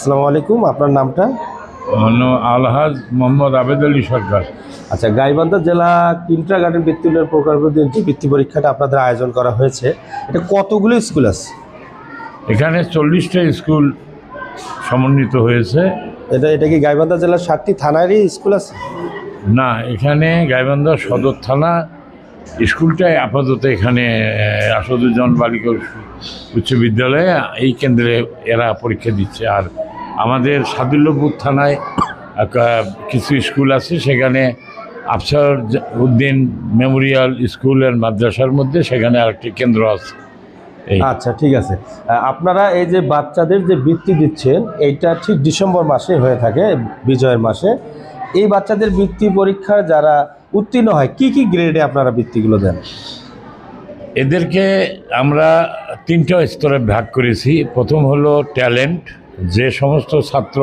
আসসালামু আলাইকুম, আপনার নামটা? আলহাজ মোহাম্মদ আবেদ আলী সরকার। আচ্ছা, গাইবান্ধা জেলা কিন্ডারগার্টেন বৃত্তি উন্নয়ন প্রকল্পের যে বৃত্তি পরীক্ষাটা আপনাদের আয়োজন করা হয়েছে, এটা কতগুলো স্কুল আছে? এখানে 40টা স্কুল সমন্বিত হয়েছে। এটা কি গাইবান্ধা জেলার 7টি থানারই স্কুল আছে? না, এখানে গাইবান্ধা সদর থানা স্কুলটাই আপাতত এখানে আসাদুজ্জামান বালিকা উচ্চ বিদ্যালয়ে এই কেন্দ্রে এরা পরীক্ষা দিচ্ছে। আর আমাদের সাদুল্যপুর থানায় কিছু স্কুল আছে, সেখানে Afsar Uddin Memorial school and মাদ্রাসার মধ্যে সেখানে আরেকটি কেন্দ্র আছে। আচ্ছা, ঠিক আছে। আপনারা এই যে বাচ্চাদের যে বৃত্তি দিচ্ছেন, এইটা ঠিক ডিসেম্বর মাসে হয়ে থাকে, বিজয়ের মাসে। এই বাচ্চাদের বৃত্তি পরীক্ষার যারা উত্তীর্ণ হয়, কি কি গ্রেডে আপনারা বৃত্তিগুলো দেন? এদেরকে আমরা 3টা স্তরে ভাগ করেছি। প্রথম হলো ট্যালেন্ট, যে সমস্ত ছাত্র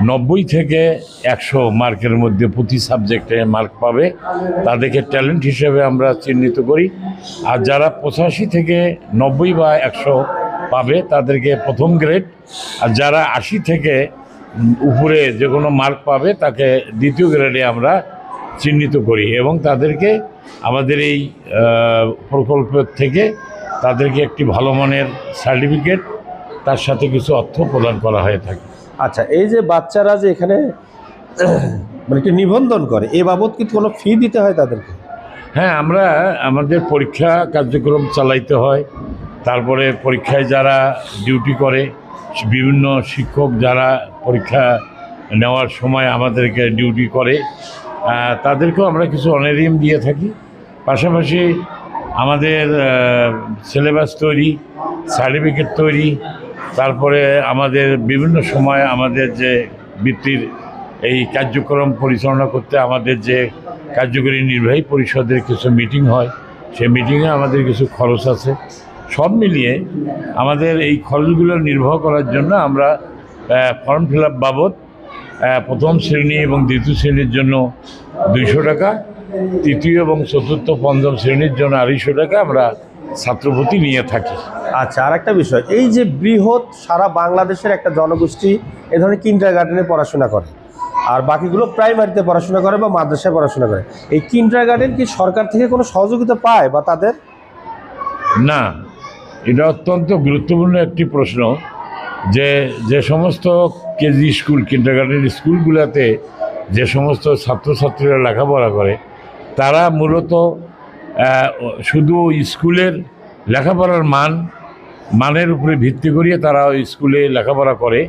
90 থেকে 100 মার্কের মধ্যে প্রতি সাবজেক্টে মার্ক পাবে তাদেরকে ট্যালেন্ট হিসেবে আমরা চিহ্নিত করি। আর যারা 85 থেকে 90 বা 100 পাবে তাদেরকে প্রথম গ্রেড, আর যারা 80 থেকে উপরে যে কোনো মার্ক পাবে তাকে দ্বিতীয় গ্রেডে আমরা চিহ্নিত করি এবং তাদেরকে আমাদের এই প্রকল্প থেকে তাদেরকে একটি ভালো মানের সার্টিফিকেট তার সাথে কিছু অর্থ প্রদান করা হয়ে থাকে। আচ্ছা, এই যে বাচ্চারা যে এখানে মানে একটি নিবন্ধন করে, এ বাবদ কি কোনো ফি দিতে হয় তাদেরকে? হ্যাঁ, আমরা আমাদের পরীক্ষা কার্যক্রম চালাইতে হয়। তারপরে পরীক্ষায় যারা ডিউটি করে, বিভিন্ন শিক্ষক যারা পরীক্ষা নেওয়ার সময় আমাদেরকে ডিউটি করে, তাদেরকেও আমরা কিছু অনারিয়াম দিয়ে থাকি। পাশাপাশি আমাদের সিলেবাস তৈরি, সার্টিফিকেট তৈরি, তারপরে আমাদের বিভিন্ন সময় আমাদের যে বৃত্তির এই কার্যক্রম পরিচালনা করতে আমাদের যে কার্যকরী নির্বাহী পরিষদের কিছু মিটিং হয়, সেই মিটিংয়ে আমাদের কিছু খরচ আছে। সব মিলিয়ে আমাদের এই খরচগুলো নির্বাহ করার জন্য আমরা ফর্ম ফিল আপ বাবদ প্রথম শ্রেণী এবং দ্বিতীয় শ্রেণীর জন্য 200 টাকা, তৃতীয় এবং চতুর্থ পঞ্চম শ্রেণীর জন্য 250 টাকা আমরা ছাত্রপ্রতি নিয়ে থাকি। আচ্ছা, আর একটা বিষয়, এই যে বৃহৎ সারা বাংলাদেশের একটা জনগোষ্ঠী এ ধরনের কিন্ডারগার্টেনে পড়াশোনা করে, আর বাকিগুলো প্রাইমারিতে পড়াশোনা করে বা মাদ্রাসায় পড়াশোনা করে, এই কিন্ডারগার্টেন কি সরকার থেকে কোনো সহযোগিতা পায় বা তাদের? না, এটা অত্যন্ত গুরুত্বপূর্ণ একটি প্রশ্ন। যে সমস্ত কেজি স্কুল, কিন্ডারগার্টেন স্কুলগুলোতে যে সমস্ত ছাত্রছাত্রীরা লেখাপড়া করে, তারা মূলত শুধু স্কুলের লেখাপড়ার মানের উপরে ভিত্তি করিয়ে তারা ওই স্কুলে লেখাপড়া করে।